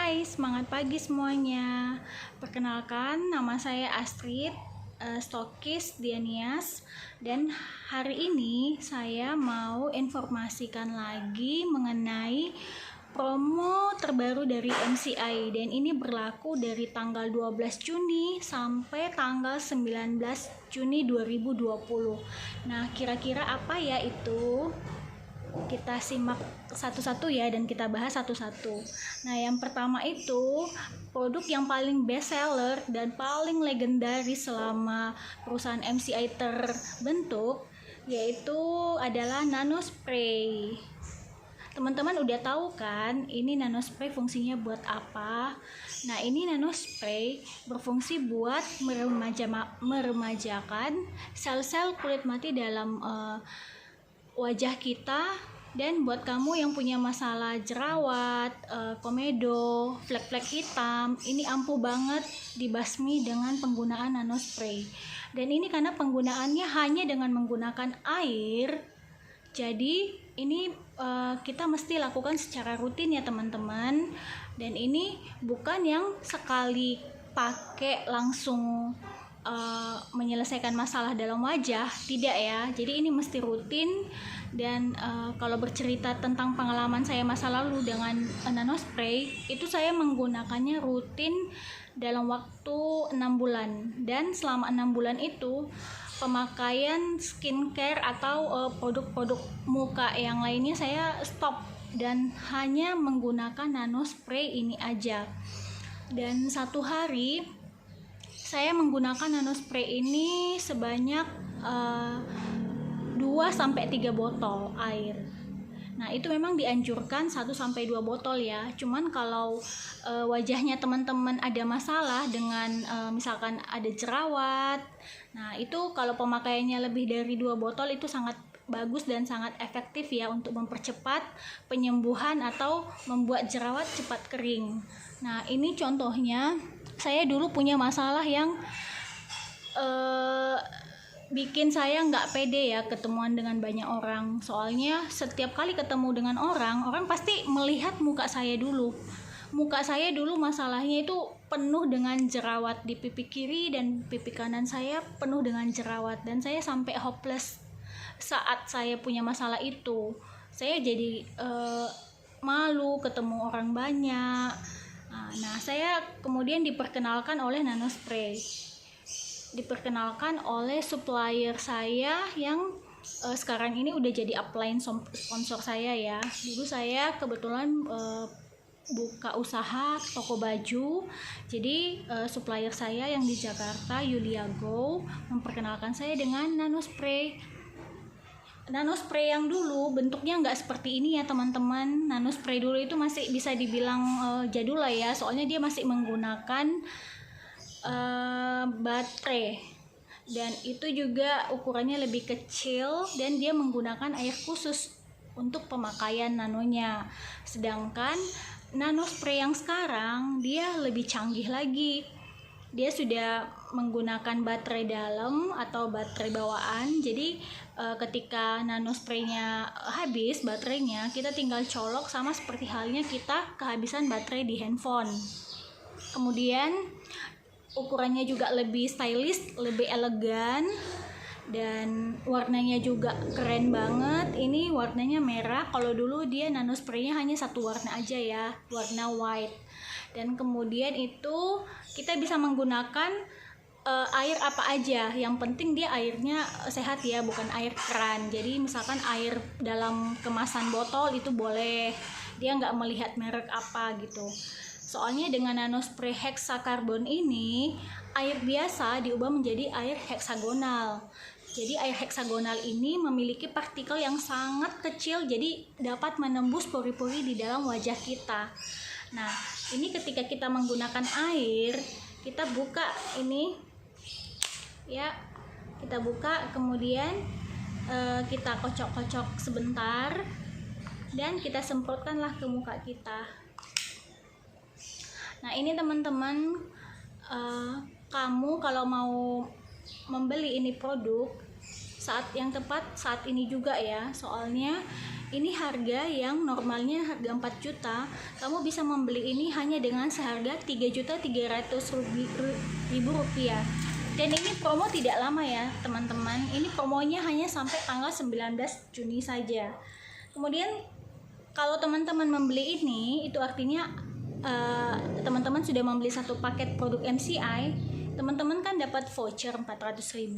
Hai, semangat pagi semuanya. Perkenalkan, nama saya Astrid, stokis Dianias. Dan hari ini saya mau informasikan lagi mengenai promo terbaru dari MCI. Dan ini berlaku dari tanggal 12 Juni sampai tanggal 19 Juni 2020. Nah, kira-kira apa ya itu? Kita simak satu-satu ya dan kita bahas satu-satu. Nah, yang pertama itu produk yang paling best seller dan paling legendaris selama perusahaan MCI terbentuk, yaitu adalah nano spray. Teman-teman udah tahu kan ini nano spray fungsinya buat apa? Nah, ini nano spray berfungsi buat meremajakan sel-sel kulit mati dalam wajah kita. Dan buat kamu yang punya masalah jerawat, komedo, flek-flek hitam, ini ampuh banget dibasmi dengan penggunaan nano spray. Dan ini karena penggunaannya hanya dengan menggunakan air, jadi ini kita mesti lakukan secara rutin ya teman-teman. Dan ini bukan yang sekali pakai langsung menyelesaikan masalah dalam wajah, tidak ya. Jadi ini mesti rutin. Dan kalau bercerita tentang pengalaman saya masa lalu dengan nano spray, itu saya menggunakannya rutin dalam waktu 6 bulan. Dan selama 6 bulan itu pemakaian skincare atau produk-produk muka yang lainnya saya stop dan hanya menggunakan nano spray ini aja. Dan satu hari saya menggunakan nano spray ini sebanyak 2-3 botol air. Nah, itu memang dianjurkan 1-2 botol ya. Cuman kalau wajahnya teman-teman ada masalah dengan misalkan ada jerawat, nah itu kalau pemakaiannya lebih dari 2 botol itu sangat bagus dan sangat efektif ya untuk mempercepat penyembuhan atau membuat jerawat cepat kering. Nah, ini contohnya. Saya dulu punya masalah yang bikin saya nggak pede ya ketemuan dengan banyak orang. Soalnya setiap kali ketemu dengan orang pasti melihat muka saya dulu. Muka saya dulu masalahnya itu penuh dengan jerawat di pipi kiri dan pipi kanan saya penuh dengan jerawat. Dan saya sampai hopeless saat saya punya masalah itu. Saya jadi malu ketemu orang banyak. Nah, saya kemudian diperkenalkan oleh nano spray. Diperkenalkan oleh supplier saya yang sekarang ini udah jadi upline sponsor saya ya. Dulu saya kebetulan buka usaha toko baju. Jadi supplier saya yang di Jakarta, Yulia Go, memperkenalkan saya dengan nano spray. Nano spray yang dulu bentuknya nggak seperti ini ya teman-teman. Nano spray dulu itu masih bisa dibilang jadul lah ya, soalnya dia masih menggunakan baterai. Dan itu juga ukurannya lebih kecil dan dia menggunakan air khusus untuk pemakaian nanonya. Sedangkan nano spray yang sekarang dia lebih canggih lagi. Dia sudah menggunakan baterai dalam atau baterai bawaan. Jadi ketika nano spraynya habis baterainya, kita tinggal colok sama seperti halnya kita kehabisan baterai di handphone. Kemudian ukurannya juga lebih stylish, lebih elegan, dan warnanya juga keren banget. Ini warnanya merah. Kalau dulu dia nano spraynya hanya satu warna aja ya, warna white. Dan kemudian itu kita bisa menggunakan air apa aja. Yang penting dia airnya sehat ya, bukan air keran. Jadi misalkan air dalam kemasan botol itu boleh. Dia nggak melihat merek apa gitu. Soalnya dengan nano spray hexakarbon ini, air biasa diubah menjadi air heksagonal. Jadi air heksagonal ini memiliki partikel yang sangat kecil, jadi dapat menembus pori-pori di dalam wajah kita. Nah, ini ketika kita menggunakan air, kita buka ini ya, kita buka, kemudian kita kocok-kocok sebentar dan kita semprotkanlah ke muka kita. Nah, ini teman-teman, kamu kalau mau membeli ini produk saat yang tepat saat ini juga ya, soalnya ini harga yang normalnya harga 4 juta, kamu bisa membeli ini hanya dengan seharga 3.300.000 rupiah. Dan ini promo tidak lama ya teman-teman, ini promonya hanya sampai tanggal 19 Juni saja. Kemudian kalau teman-teman membeli ini, itu artinya teman-teman sudah membeli satu paket produk MCI, teman-teman kan dapat voucher 400.000.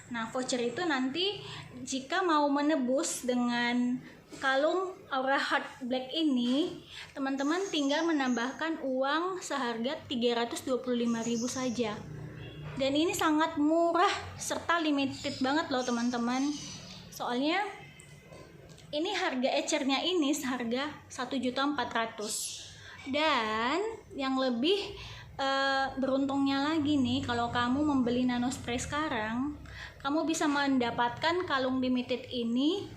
Nah, voucher itu nanti jika mau menebus dengan kalung Aura Heart Black ini, teman-teman tinggal menambahkan uang seharga 325.000 saja. Dan ini sangat murah serta limited banget loh teman-teman. Soalnya ini harga ecernya ini seharga 1.400.000. Dan yang lebih beruntungnya lagi nih, kalau kamu membeli nano spray sekarang, kamu bisa mendapatkan kalung limited ini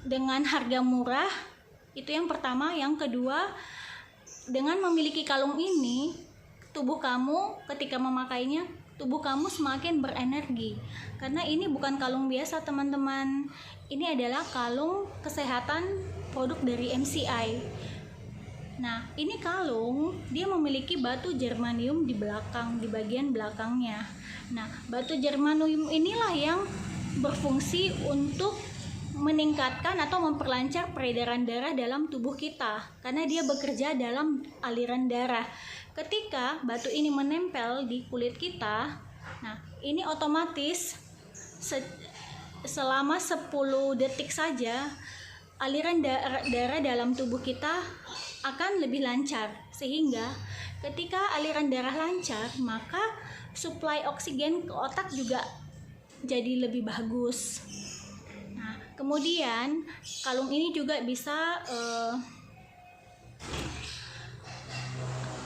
dengan harga murah. Itu yang pertama. Yang kedua, dengan memiliki kalung ini, tubuh kamu ketika memakainya, tubuh kamu semakin berenergi. Karena ini bukan kalung biasa teman-teman, ini adalah kalung kesehatan produk dari MCI. Nah, ini kalung dia memiliki batu germanium di belakang, di bagian belakangnya. Nah, batu germanium inilah yang berfungsi untuk meningkatkan atau memperlancar peredaran darah dalam tubuh kita, karena dia bekerja dalam aliran darah. Ketika batu ini menempel di kulit kita, nah ini otomatis selama 10 detik saja aliran darah dalam tubuh kita akan lebih lancar, sehingga ketika aliran darah lancar, maka suplai oksigen ke otak juga jadi lebih bagus. Nah, kemudian kalung ini juga bisa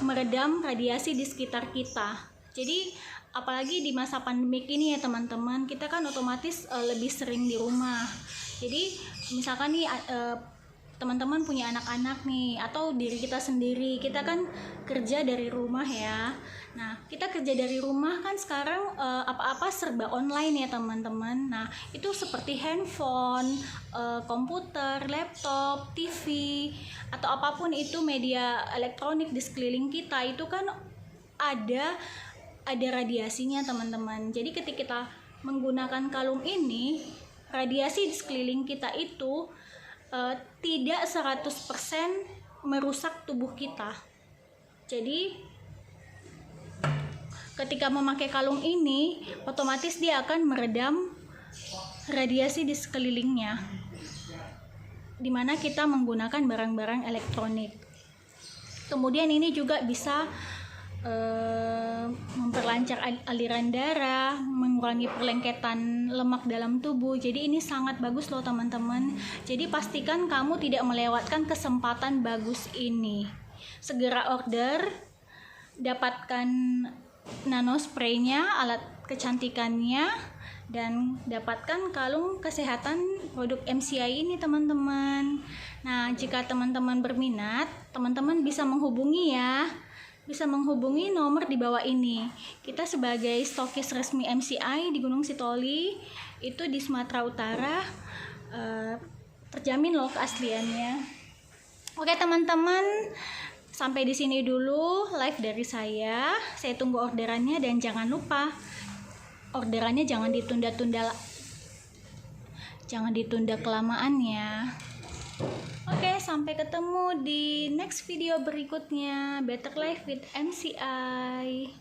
meredam radiasi di sekitar kita. Jadi apalagi di masa pandemik ini ya teman-teman, kita kan otomatis lebih sering di rumah. Jadi misalkan nih teman-teman punya anak-anak nih, atau diri kita sendiri, kita kan kerja dari rumah ya. Nah, kita kerja dari rumah kan sekarang apa-apa serba online ya teman-teman. Nah, itu seperti handphone, komputer, laptop, TV, atau apapun itu media elektronik di sekeliling kita, itu kan ada radiasinya teman-teman. Jadi ketika kita menggunakan kalung ini, radiasi di sekeliling kita itu tidak 100% merusak tubuh kita. Jadi ketika memakai kalung ini, otomatis dia akan meredam radiasi di sekelilingnya, dimana kita menggunakan barang-barang elektronik. Kemudian ini juga bisa memperlancar aliran darah, mengurangi perlengketan lemak dalam tubuh. Jadi ini sangat bagus loh teman-teman. Jadi pastikan kamu tidak melewatkan kesempatan bagus ini. Segera order, dapatkan nano spraynya, alat kecantikannya, dan dapatkan kalung kesehatan produk MCI ini teman-teman. Nah, jika teman-teman berminat, teman-teman bisa menghubungi ya. Bisa menghubungi nomor di bawah ini. Kita sebagai stokis resmi MCI di Gunung Sitoli, itu di Sumatera Utara, terjamin loh keasliannya. Oke teman-teman, sampai di sini dulu live dari saya. Saya tunggu orderannya, dan jangan lupa orderannya jangan ditunda kelamaan ya. Oke, sampai ketemu di next video berikutnya. Better Life with MCI.